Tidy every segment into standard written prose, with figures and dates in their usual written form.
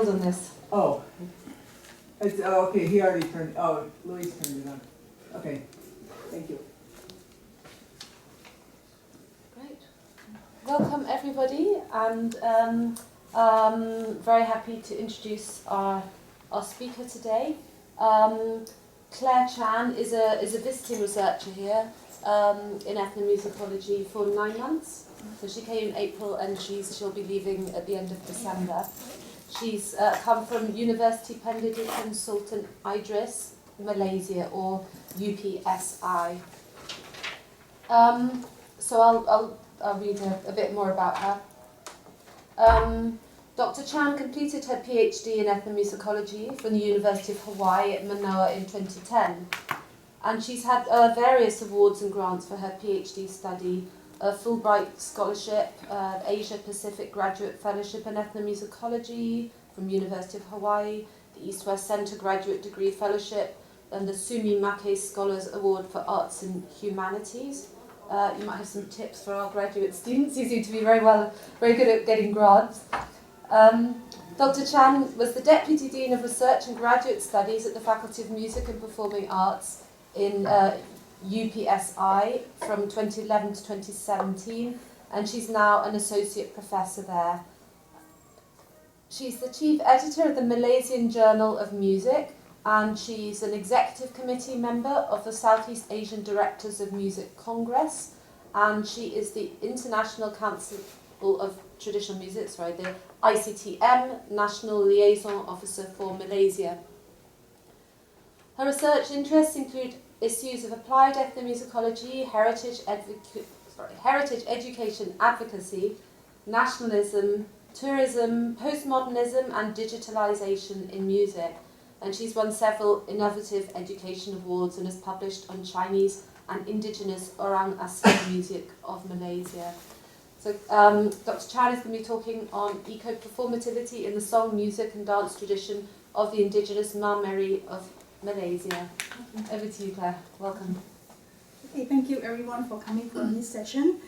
on this. Oh, it's, okay, he already turned, Louise turned it on. Okay, thank you. Great. Welcome everybody, and very happy to introduce our speaker today. Claire Chan is a visiting researcher here in ethnomusicology for 9 months. So she came in April and she'll be leaving at the end of December. She's come from University Pendidikan Sultan Idris, Malaysia, or UPSI. So I'll read a bit more about her. Dr. Chan completed her PhD in ethnomusicology from the University of Hawaii at Manoa in 2010. And she's had various awards and grants for her PhD study, a Fulbright Scholarship, Asia Pacific Graduate Fellowship in Ethnomusicology from University of Hawaii, the East-West Center Graduate Degree Fellowship, and the Sumi Make Scholars Award for Arts and Humanities. You might have some tips for our graduate students. You seem to be very good at getting grants. Dr. Chan was the Deputy Dean of Research and Graduate Studies at the Faculty of Music and Performing Arts in UPSI from 2011 to 2017, and she's now an associate professor there. She's the chief editor of the Malaysian Journal of Music, and she's an executive committee member of the Southeast Asian Directors of Music Congress, and she is the International Council of Traditional Music, the ICTM National Liaison Officer for Malaysia. Her research interests include issues of applied ethnomusicology, heritage education advocacy, nationalism, tourism, postmodernism and digitalization in music. And she's won several innovative education awards and has published on Chinese and Indigenous Orang Asli music of Malaysia. So Dr. Chan is going to be talking on ecoperformativity in the song, music and dance tradition of the Indigenous Mah Meri of Malaysia. Over to you, Claire. Welcome. Okay, thank you everyone for coming for this session.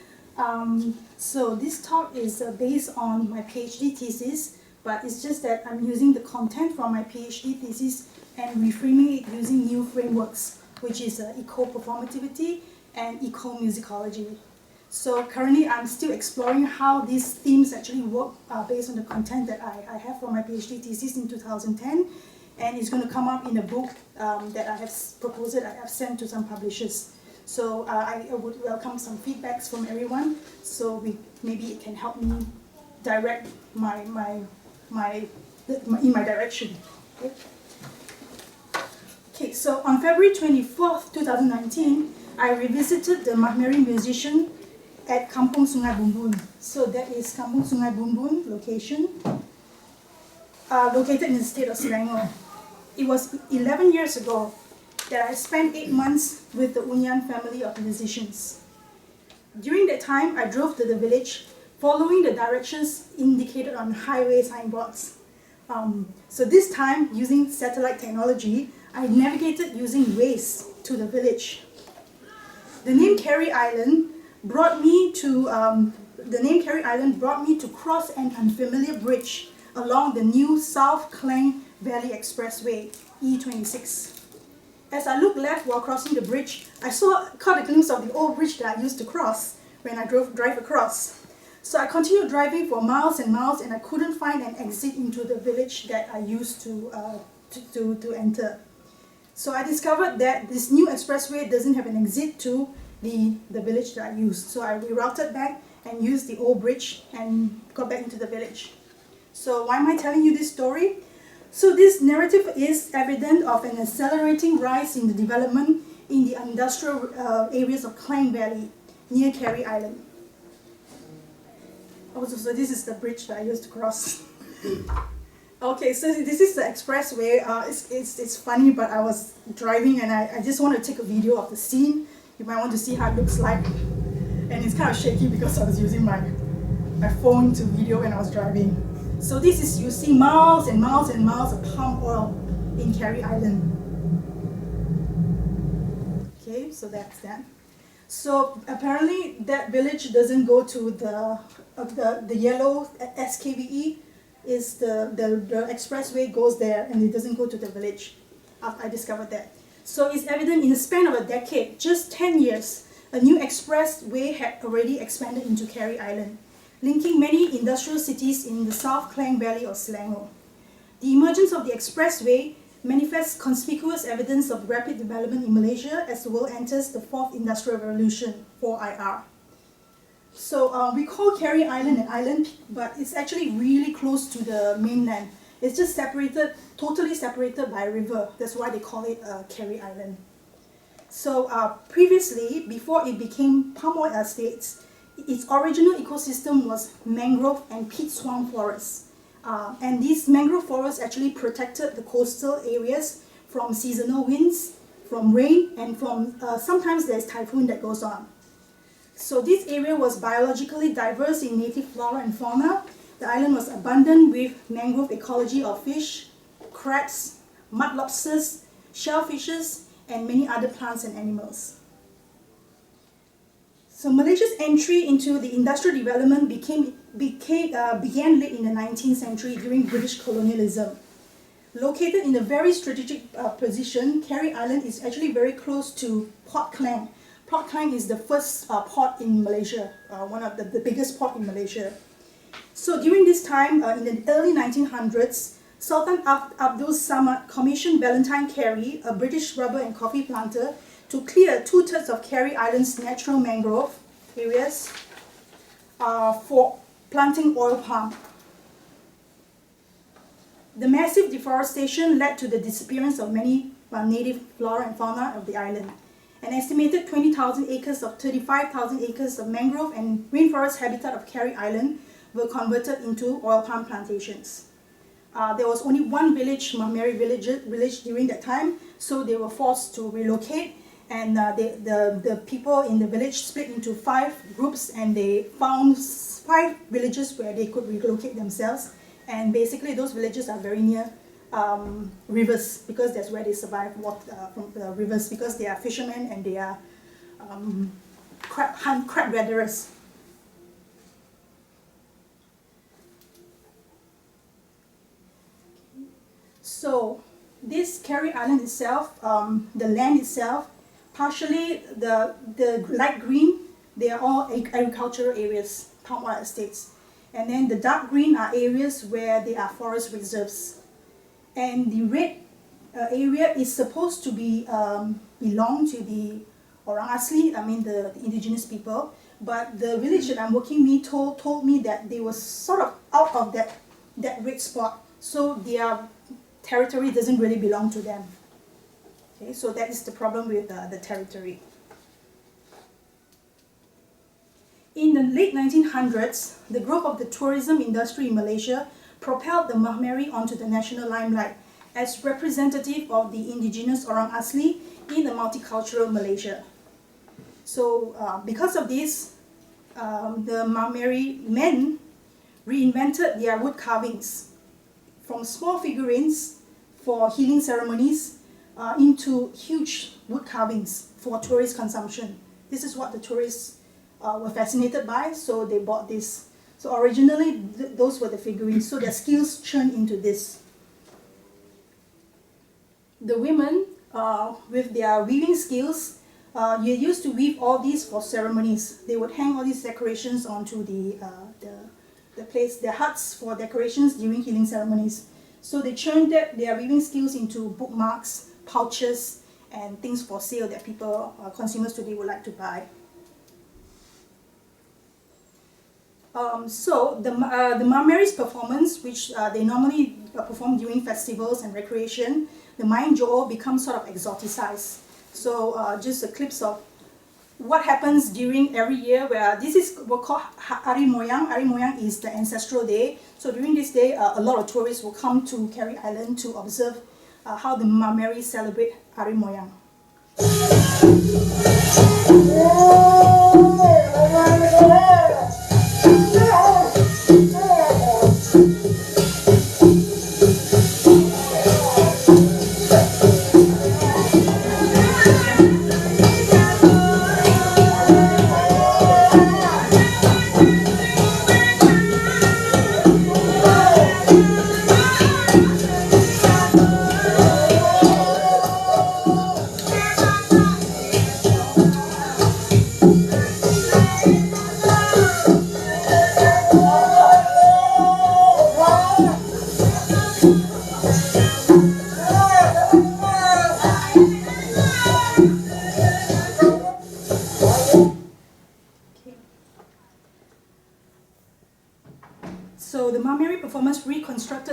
So this talk is based on my PhD thesis, but it's just that I'm using the content from my PhD thesis and reframing it using new frameworks, which is ecoperformativity and ecomusicology. So currently I'm still exploring how these themes actually work based on the content that I have from my PhD thesis in 2010. And it's going to come up in a book that I have proposed, I have sent to some publishers. So I would welcome some feedbacks from everyone, so maybe it can help me direct in my direction. Okay, so on February 24th, 2019, I revisited the Mah Meri musician at Kampung Sungai Bumbun. So that is Kampung Sungai Bumbun location, located in the state of Selangor. It was 11 years ago that I spent 8 months with the Unyan family of musicians. During that time, I drove to the village following the directions indicated on highway signboards. So this time, using satellite technology, I navigated using Waze to the village. The name Carey Island brought me to cross an unfamiliar bridge along the new South Klang Valley Expressway, E26. As I looked left while crossing the bridge, I caught a glimpse of the old bridge that I used to cross when I drive across. So I continued driving for miles and miles, and I couldn't find an exit into the village that I used to enter. So I discovered that this new expressway doesn't have an exit to the village that I used. So I rerouted back and used the old bridge and got back into the village. So why am I telling you this story? So this narrative is evident of an accelerating rise in the development in the industrial areas of Klang Valley near Carey Island. Also, so this is the bridge that I used to cross. Okay, so this is the expressway. It's funny, but I was driving and I just want to take a video of the scene. You might want to see how it looks like. And it's kind of shaky because I was using my phone to video when I was driving. So this is, you see miles and miles and miles of palm oil in Carey Island. Okay, so that's that. So apparently that village doesn't go to the yellow SKVE is the expressway goes there and it doesn't go to the village. I discovered that. So it's evident in the span of a decade, just 10 years, a new expressway had already expanded into Carey Island, linking many industrial cities in the South Klang Valley of Selangor. The emergence of the expressway manifests conspicuous evidence of rapid development in Malaysia as the world enters the fourth industrial revolution, 4IR. So we call Carey Island an island, but it's actually really close to the mainland. It's just separated, totally separated by a river. That's why they call it Carey Island. So previously, before it became palm oil estates, its original ecosystem was mangrove and peat swamp forests. And these mangrove forests actually protected the coastal areas from seasonal winds, from rain, and from sometimes there's typhoon that goes on. So this area was biologically diverse in native flora and fauna. The island was abundant with mangrove ecology of fish, crabs, mud lobsters, shellfishes, and many other plants and animals. So Malaysia's entry into the industrial development began late in the 19th century during British colonialism. Located in a very strategic position, Carey Island is actually very close to Port Klang. Port Klang is the first port in Malaysia, one of the biggest port in Malaysia. So during this time, in the early 1900s, Sultan Abdul Samad commissioned Valentine Carey, a British rubber and coffee planter, to clear 2/3 of Carey Island's natural mangrove areas for planting oil palm. The massive deforestation led to the disappearance of many native flora and fauna of the island. An estimated 20,000 acres of 35,000 acres of mangrove and rainforest habitat of Carey Island were converted into oil palm plantations. There was only one village, Mah Meri village during that time, so they were forced to relocate, and the people in the village split into 5 groups, and they found 5 villages where they could relocate themselves, and basically those villages are very near rivers, because that's where they survive from the rivers, because they are fishermen and they are crab gatherers. So this Carey Island itself, the land itself, partially the light green, they are all agricultural areas, palm oil estates. And then the dark green are areas where they are forest reserves. And the red area is supposed to be belong to the Orang Asli, I mean the indigenous people. But the village that I'm working with told me that they were sort of out of that red spot. So their territory doesn't really belong to them. Okay, so that is the problem with the territory. In the late 1900s, the growth of the tourism industry in Malaysia propelled the Mah Meri onto the national limelight as representative of the indigenous Orang Asli in a multicultural Malaysia. So because of this, the Mah Meri men reinvented their wood carvings from small figurines for healing ceremonies into huge wood carvings for tourist consumption. This is what the tourists were fascinated by, so they bought this. So originally, those were the figurines, so their skills churned into this. The women, with their weaving skills, you used to weave all these for ceremonies. They would hang all these decorations onto the huts for decorations during healing ceremonies. So they churned their weaving skills into bookmarks, pouches, and things for sale that people, consumers today would like to buy. So the Mah Meri's performance, which they normally perform during festivals and recreation, the Main Jo'o becomes sort of exoticized. So just a clips of what happens during every year, where this is what called Hari Moyang. Hari Moyang is the ancestral day. So during this day, a lot of tourists will come to Carey Island to observe how the Mah Meri celebrate Hari Moyang.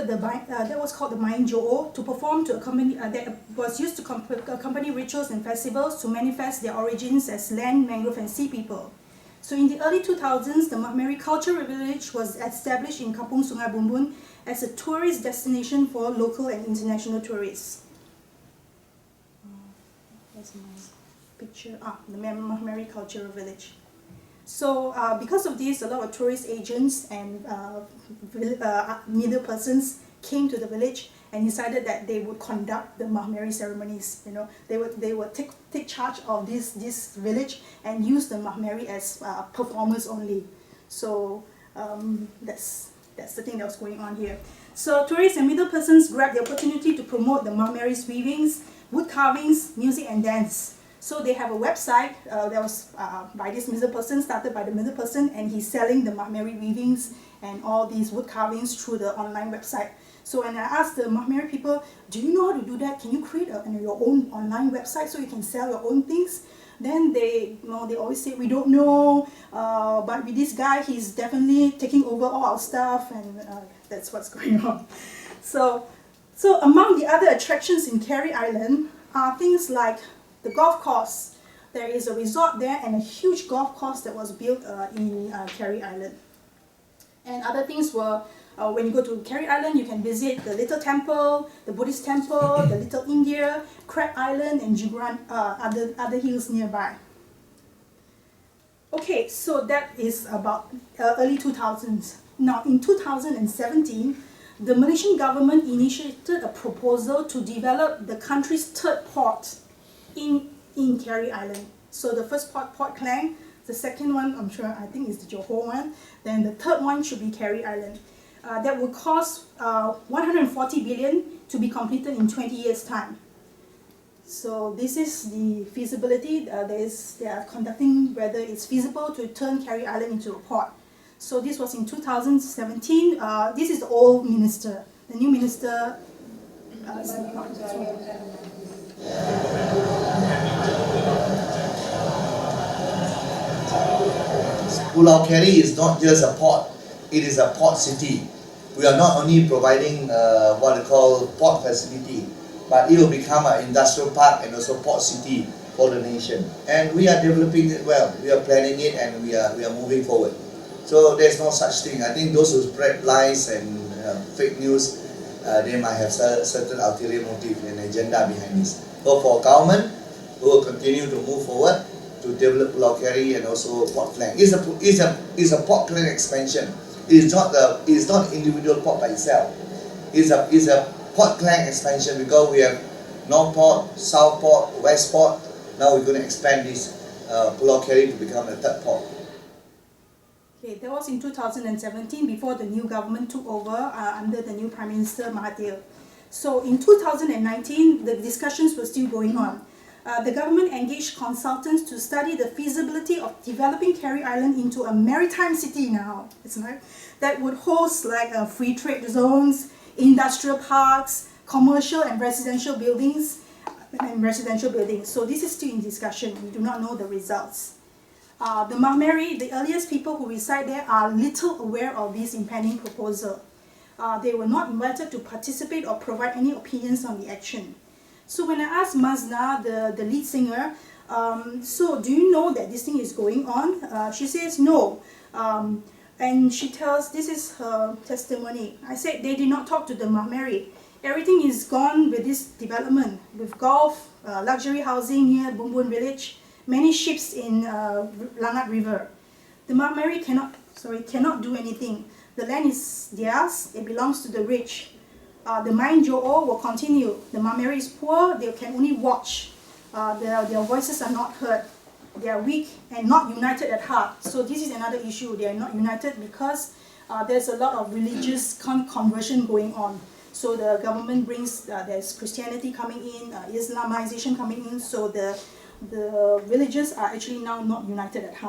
that was called the Main Jo'o, to perform to accompany, that was used to accompany rituals and festivals to manifest their origins as land, mangrove and sea people. So in the early 2000s, the Mah Meri Cultural Village was established in Kampung Sungai Bumbun as a tourist destination for local and international tourists. That's my picture. The Mah Meri Cultural Village. So because of this, a lot of tourist agents and middle persons came to the village and decided that they would conduct the Mah Meri ceremonies. You know, they would take charge of this village and use the Mah Meri as performers only. So that's the thing that was going on here. So tourists and middle persons grabbed the opportunity to promote the Mah Meri's weavings, wood carvings, music and dance. So they have a website that was by this middle person, started by the middle person, and he's selling the Mah Meri weavings and all these wood carvings through the online website. So when I asked the Mah Meri people, do you know how to do that? Can you create your own online website so you can sell your own things? Then they always say, we don't know, but with this guy, he's definitely taking over all our stuff, and that's what's going on. So among the other attractions in Carey Island are things like the golf course. There is a resort there and a huge golf course that was built in Carey Island. And other things were, when you go to Carey Island, you can visit the Little Temple, the Buddhist Temple, the Little India, Crab Island, and Jiguran, other hills nearby. Okay, so that is about early 2000s. Now, in 2017, the Malaysian government initiated a proposal to develop the country's third port in Carey Island. So the first port Klang, the second one I think is the Johor one, then the third one should be Carey Island. That would cost 140 billion to be completed in 20 years' time. So this is the feasibility. They are conducting whether it's feasible to turn Carey Island into a port. So this was in 2017. This is the old minister. The new minister Pulau Carey is not just a port, it is a port city. We are not only providing what they call port facility, but it will become an industrial park and also port city for the nation. And we are developing it well. We are planning it and we are moving forward. So there's no such thing. I think those who spread lies and fake news, they might have certain ulterior motive and agenda behind this. So for government, we will continue to move forward to develop Pulau Carey and also Port Klang. It's a Port Klang expansion. It's not individual port by itself. It's a Port Klang expansion because we have North Port, South Port, West Port. Now we're going to expand this Pulau Carey to become the third port. Okay, that was in 2017 before the new government took over under the new Prime Minister Mahathir. So in 2019, the discussions were still going on. The government engaged consultants to study the feasibility of developing Carey Island into a maritime city now. It's like that would host like free trade zones, industrial parks, commercial and residential buildings. So this is still in discussion. We do not know the results. The Mah Meri, the earliest people who reside there, are little aware of this impending proposal. They were not invited to participate or provide any opinions on the action. So when I asked Mazna, the lead singer, so do you know that this thing is going on? She says no. And she tells, this is her testimony. I said they did not talk to the Mah Meri. Everything is gone with this development, with golf, luxury housing near Bumbun village, many ships in Langat River. The Mah Meri cannot do anything. The land is theirs, it belongs to the rich. The Main Jo'o will continue. The Mah Meri is poor, they can only watch. Their voices are not heard. They are weak and not united at heart. So this is another issue. They are not united because there's a lot of religious conversion going on. So the government brings, there's Christianity coming in, Islamization coming in, so the villagers are actually now not united at heart.